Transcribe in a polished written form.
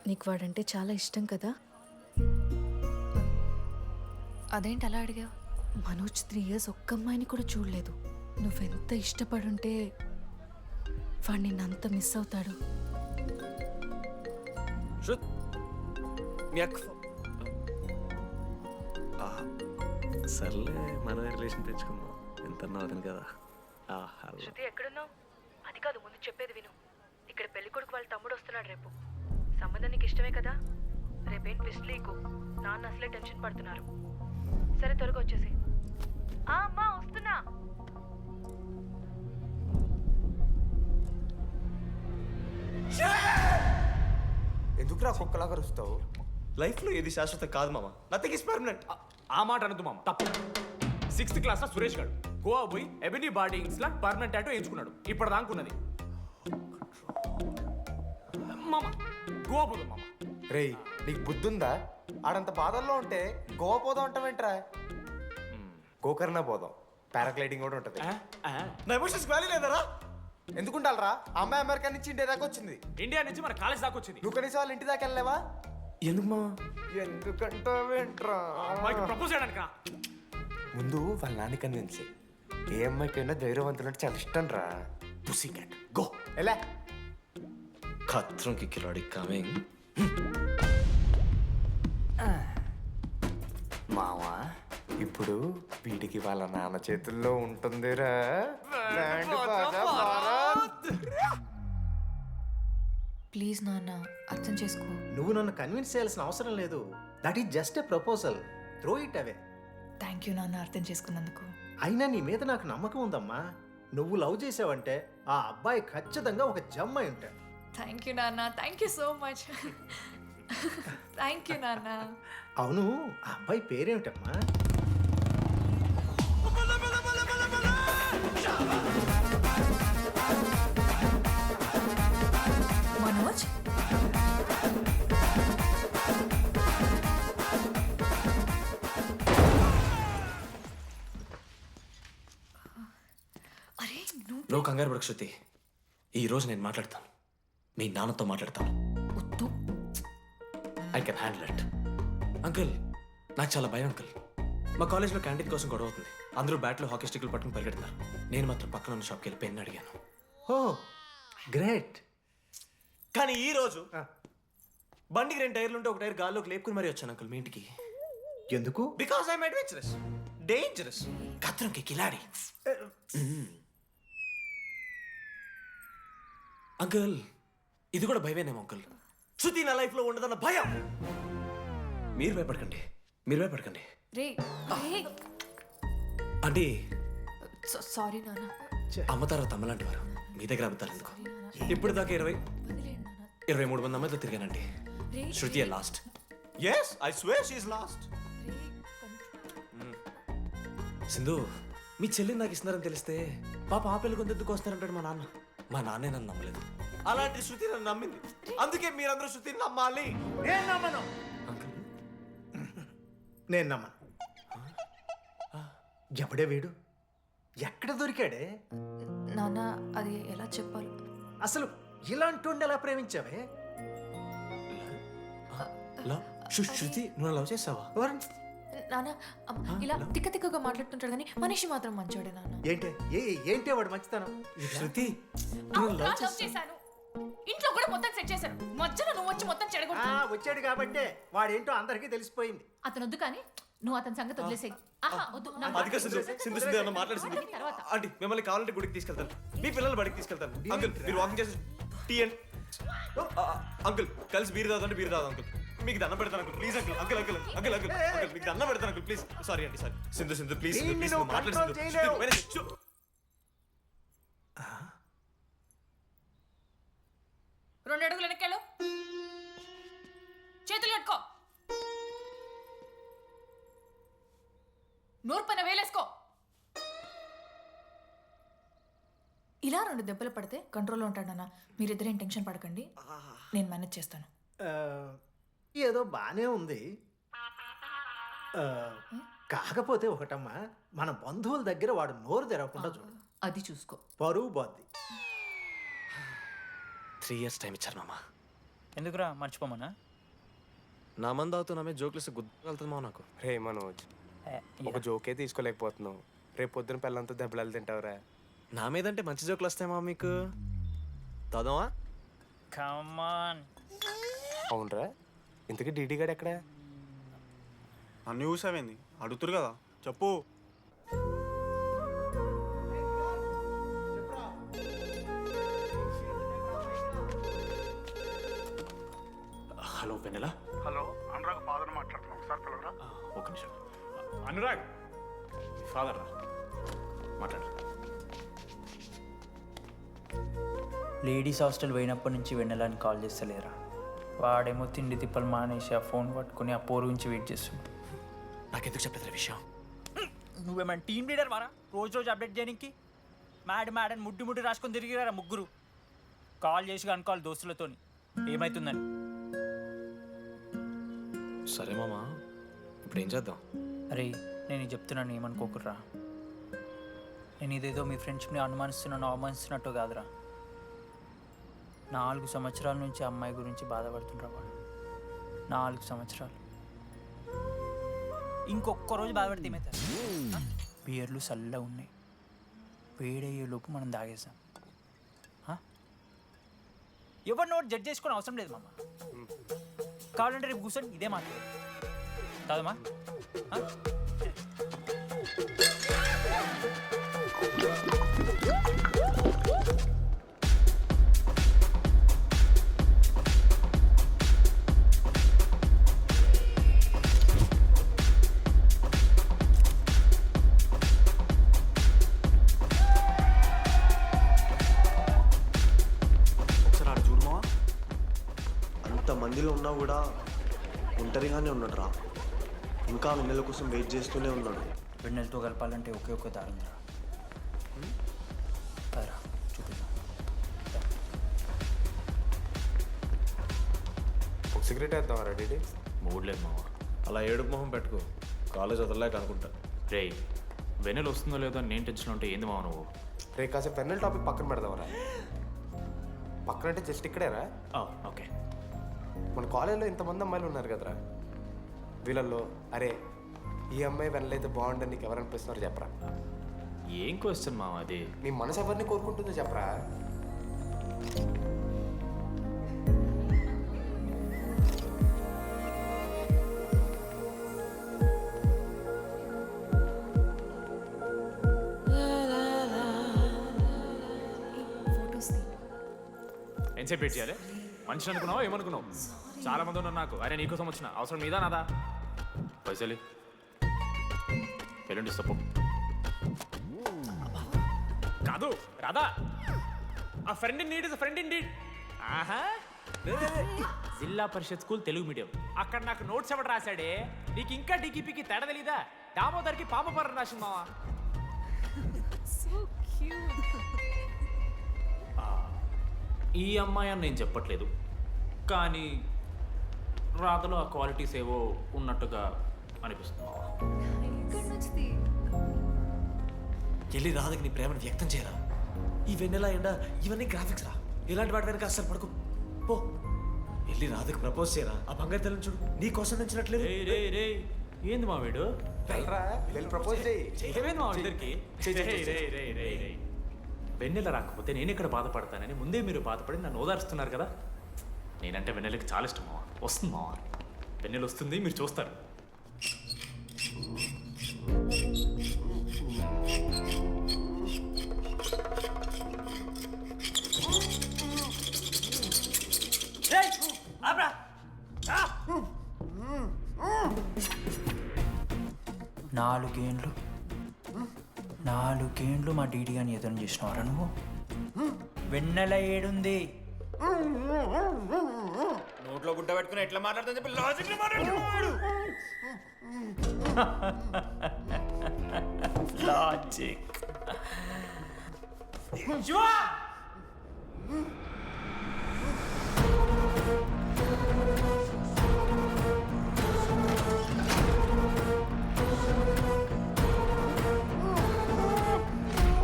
నీకు వాడంటే చాలా ఇష్టం కదా? అదేంటి అలా అడిగావు? మనోజ్ 3 years ఒక్క అమ్మాయిని కూడా చూడలేదు. నువ్వెంత ఇష్టపడుంటే వాడు నిన్నంత మిస్ అవుతాడు. శృత్, మీ అక్క సర్లే, మన రిలేషన్ తెచ్చుకుందాం. ఎంత అవుతుంది కదా. శృతి ఎక్కడున్నావు? అది కాదు, ముందు చెప్పేది విను. ఇక్కడ పెళ్లి కొడుకు వాళ్ళ తమ్ముడు వస్తున్నాడు రేపు. సంబంధం నీకు ఇష్టమే కదా? రేపేం ట్విస్ట్ లీకు. నాన్న అసలే టెన్షన్ పడుతున్నారు. సరే త్వరగా వచ్చేసి. అమ్మా వస్తున్నా. ఎందుకురా కుక్కలా కరుస్తావు? లైఫ్లో ఏది శాశ్వతం కాదు మామ. Nothing is permanent. ఆ మాట అనదు మామ, తప్పు. 6th క్లాస్ లో సురేష్ గారు గోవా పోయి ఎబినీ బార్డింగ్స్ లా పర్మనెంట్ టాటూ ఎంచుకున్నాడు. ఇప్పుడు దానుకున్నది మామ. గోవా పోదాం మామ. రేయ్, నీకు బుద్ధుందా? ఆడంత బాధల్లో ఉంటే గోవా పోదాం అంటావేంట్రా? గోకర్ణ పోదాం, పారాగ్లైడింగ్ కూడా ఉంటుంది. నా ఎమోషన్స్ వాల్యూ లేదరా? ఎందుకుంటారా? అమ్మాయి అమెరికా నుంచి ఇండియా దాకా వచ్చింది. ఇండియా నుంచి మన కాలేజ్ దాకా వచ్చింది. నువ్వు కనీసం వాళ్ళ ఇంటి దాకా వెళ్ళలేవా? ఎందుకు మామ? ఎందుకంటావేంట్రా? అమ్మాయికి ప్రపోజ్ చేయడానికి రా. ముందు వాళ్ళ నాన్న కన్విన్స్. ఏ అమ్మాయికైనా ధైర్యవంతులంటే చాలా ఇష్టం రా. పుసి క్యాట్ గో. ఎలా? ఖత్రం కి కిలాడి కమింగ్. మావా, ఇప్పుడు వీడికి వాళ్ళ నాన్న చేతుల్లో ఉంటుందిరా. ల్యాండ్ బాగా భారత్. ప్లీజ్ నాన్న, అర్థం చేసుకో. నువ్వు నన్ను కన్విన్స్ చేయాల్సిన అవసరం లేదు. That is just a proposal. Throw it away. Thank you నాన్న, అర్థం చేసుకున్నందుకు. అయినా నీ మీద నాకు నమ్మకం ఉందమ్మా. నువ్వు లవ్ చేసావంటే ఆ అబ్బాయి ఖచ్చితంగా ఒక జమ్మాయి ఉంటాడు. థ్యాంక్ యూ నాన్న, thank you so much. Thank you నాన్న. అవును, ఆ అబ్బాయి పేరేమిటమ్మా? మనోజ్. అరే నువ్వు కంగారు పడకు శృతి. ఈ రోజు నేను మాట్లాడతాను. మీ నాన్నతో మాట్లాడతాను. వద్దు. I can handle it. Uncle, నాకు చాలా భయం అంకుల్. మా కాలేజ్లో క్యాంటీన్ కోసం గొడవ అవుతుంది. అందరూ బ్యాట్లో హాకీ స్టిక్లు పట్టుకుని పరిగెడుతున్నారు. నేను మాత్రం పక్కన ఉన్న షాప్కి వెళ్ళి పెన్ అడిగాను. ఓ గ్రేట్. కానీ ఈ రోజు బండికి 2 టైర్లు ఉంటే ఒక టైర్ గాల్లోకి లేపుకుని మరీ వచ్చాను అంకుల్ మీ ఇంటికి. ఎందుకు? బికాస్ ఐఎమ్ అడ్వెంచరస్, డేంజరస్, ఖత్రంకి కిలాడి. అంకుల్, ఇది కూడా భయమేనేమో అంకుల్. శృతి నా లైఫ్లో ఉండదన్న భయం. మీరు భయపడకండి, మీరు భయపడకండి. రే రే. అంటే సారీ నాన్న. అమ్మ తర్వాత అమ్మలాంటి వారు. మీ దగ్గర అబద్ధాలు ఎందుకు? ఇప్పుడు దాకా 23 మంది అమ్మాయితో తిరిగానండి. Shruti last. Yes, I swear she is last. Sindhu, మీ చెల్లిని నాకు ఇస్తున్నారని తెలిస్తే పాప ఆ పెళ్లి కొంతెందుకు వస్తారంటాడు మా నాన్న. మా నాన్నే నన్ను నమ్మలేదు. అలాంటి శృతి నన్ను నమ్మింది. అందుకే మీరందరూ శృతిని నమ్మాలి. నేను నమ్మను. అంకుల్, నేను నమ్మను. ఎవడే వీడు? ఎక్కడ దొరికాడే? నాన్న, అది ఎలా చెప్పాలి? అసలు ఇలాంటి ఎలా ప్రేమించావే? శృతి, నువ్వు లవ్ చేసావా? నాన్న, ఇలా తిక్క తిక్కగా మాట్లాడుతుంటాడు కానీ మనిషి మాత్రం మంచోడే నాన్న. ఏంటే వాడు మంచితనం? శృతి, లవ్ చేశాను. ఇంట్లో కూడా మొత్తం సెట్ చేశాను. మధ్యలో నువ్వు వచ్చి మొత్తం చెడగొట్టు. వచ్చాడు కాబట్టే వాడేంటో అందరికీ తెలిసిపోయింది. అతను వద్దు కానీ నువ్వు అతని సంగతి వదిలేసేయి. వద్దు. అదిగా సింధు, సింధు సింధు అన్న మాట్లాడుతుంది. ఆంటీ, మిమ్మల్ని కావాలంటే గుడికి తీసుకెళ్తాను. మీ పిల్లలు బడికి తీసుకెళ్తాను. అంకుల్, మీరు వాకింగ్ చేసి టీ అండ్ అంకుల్ కలిసి బీర్ తాగుతుంటే బీర్ తాగు అంకుల్. మీకు దండం పెడతాను uncle, please uncle. Uncle uncle uncle uncle uncle మీకు దండం పెడతాను అంకుల్, ప్లీజ్. సారీ అండి, sorry. Sindhu Sindhu please, please మాట్లాడు. 2 అడుగులు వెనక్కెళ్ళు. చేతులు కట్టుకో. నోరు పైన వేలేసుకో. ఇలా 2 దెబ్బలు పడితే కంట్రోల్లో ఉంటాడన్నా. మీరిద్దరేం టెన్షన్ పడకండి, నేను మేనేజ్ చేస్తాను. ఏదో బానే ఉంది. కాకపోతే ఒకటమ్మా, మన బంధువుల దగ్గర వాడు నోరు తెరవకుండా చూడు. అది చూసుకో. పరువు బాద్ది. 3 years టైం ఇచ్చారు మామ. ఎందుకురా మర్చిపోమన్నా? నా మంది అవుతూ నా మీద జోకులు ఇస్తే గుర్తుకెళ్తుంది మామ నాకు. రే మనోజ్, ఒక జోకే తీసుకోలేకపోతున్నావు. రేపు పొద్దున పిల్లలతో దెబ్బలు తింటావురా. నా మీద అంటే మంచి జోకులు వస్తాయి మా మీకు. చదవా? కమాన్. అవునరా, ఇంతకీ డీడీ గాడు ఎక్కడా? అన్ని చూసావేంది? అడుగుతురు కదా, చెప్పు. హలో వెన్నెల. హలో, అనురాగ్ ఫాదర్ మాట్లాడుతున్నాను, ఒకసారి పిలవరా? ఒక నిమిషం. అనురాగ్ ఫాదర్ రా, మాట్లాడు. లేడీస్ హాస్టల్ పోయినప్పటి నుంచి వెన్నెలని కాల్ చేస్తలేరా? వాడేమో తిండి తిప్పలు మానేసి ఆ ఫోన్ పట్టుకుని ఆ పోరు గురించి వెయిట్ చేస్తుండు. నాకెందుకు చెప్పలేదు విషయం? నువ్వేమైనా టీమ్ లీడర్ వారా రోజు రోజు అప్డేట్ చేయడానికి? మ్యాడ్ అని ముడ్డి రాసుకొని తిరిగిరారా ముగ్గురు. కాల్ చేసి అనుకోవాలి దోస్తులతోని ఏమవుతుందని. సరే మామా, ఇప్పుడు ఏం చేద్దాం? అరే నేను ఇది చెప్తున్నాను, ఏమనుకోకుర్రా. నేను ఇదేదో మీ ఫ్రెండ్షిప్ని అనుమానిస్తున్నాను అవమానిస్తున్నట్టు కాదురా. 4 సంవత్సరాల నుంచి అమ్మాయి గురించి బాధపడుతుండ్రా వాడు. 4 సంవత్సరాలు. ఇంకొక్క రోజు బాధపడితే ఏమవుతారు? బియర్లు చల్లగా ఉన్నాయి, వేడయ్యే లోపు మనం తాగేసాం. ఎవరు నోట్ జడ్జ్ చేసుకుని అవసరం లేదు మామ. కావాలంటే రేపు కూర్చొని ఇదే మాట్లాడు కాదమ్మా. ఒకసారి ఆడ చూడమా. అంతమందిలో ఉన్నా కూడా ఒంటరిగానే ఉన్నాడు రా. ఇంకా వెన్నెల కోసం వెయిట్ చేస్తూనే ఉన్నాడు. వెన్నెలతో కలపాలంటే ఒకే ఒక్క దారుందిరా. చూపిద్దాం. ఒక సిగరెట్ వేద్దాం రా డీడీ. మూడ్ లేదు మామ. అలా ఏడుపు మొహం పెట్టుకో, కాలేజ్ వదలలేక అనుకుంటా. రే వెన్నెల వస్తుందో లేదో అని నేను టెన్షన్ ఉంటే ఏంది మావ నువ్వు? రే కాసేపు పెన్నెల టాపిక్ పక్కన పెడదాంరా. పక్కన అంటే జస్ట్ ఇక్కడేరా. ఓకే. మన కాలేజీలో ఇంతమంది అమ్మాయిలు ఉన్నారు కదరా, వీళ్ళల్లో అరే ఈ అమ్మాయి వెళ్ళైతే బాగుండని నీకు ఎవరు అనిపిస్తున్నారు చెప్పరా? ఏం క్వశ్చన్ మామ అది? నీ మనసు ఎవరిని కోరుకుంటుందో చెప్పరా? ఎంతసేపు వెయిట్ చేయాలి? మనిషిని అనుకున్నావా ఏమనుకున్నావు? చాలా మంది ఉన్నారు నాకు. అరే నీకోసం వచ్చిన అవసరం మీదా నాదా? పైసలు ఎల్లుండి తప్పు కాదు రాదా. ఆ friend in need is friend in need. ఆహా, జిల్లా పరిషత్ స్కూల్ తెలుగు మీడియం. అక్కడ నాకు నోట్స్ ఎవడు రాశాడే? నీకు ఇంకా డీకీపీకి తేడా తెలీదా? దామోదర్కి పామపర్రం రాసింది మావా. ఈ అమ్మాయి అని నేను చెప్పట్లేదు, కానీ రాతలో ఆ క్వాలిటీస్ ఏవో ఉన్నట్టుగా అనిపిస్తుంది. వెళ్ళి రాధకి నీ ప్రేమను వ్యక్తం చేయరా. ఈ వెన్నెల ఎండ ఇవన్నీ గ్రాఫిక్స్ రా. ఇలాంటి వాటి వెనక అస్సలు పడుకో. పో వెళ్ళి రాధకి ప్రపోజ్ చేయరా. ఆ బంగారు తెల్లని చూడు నీ కోసం నచ్చినట్లేదు. ఏంది మా వీడు? వెళ్ళరా, వెళ్ళి ప్రపోజ్ చేయి. ఏమైంది మా ఇద్దరికి? వెన్నెల రాకపోతే నేను ఇక్కడ బాధపడతానని ముందే మీరు బాధపడి నన్ను ఓదారుస్తున్నారు కదా. నేనంటే వెన్నెలకి చాలా ఇష్టం మావా. వస్తుంది మావా, వెన్నెల వస్తుంది, మీరు చూస్తారు. నాలుగేండ్లు మా డీడీ అని ఎదురు చేసినవారా నువ్వు? వెన్నెల ఏడుంది? నోట్లో గుడ్డ పెట్టుకుని ఎట్లా మాట్లాడుతుంది చెప్పి లాజిక్ మాట్లాడుతున్నాడు. లాజిక్.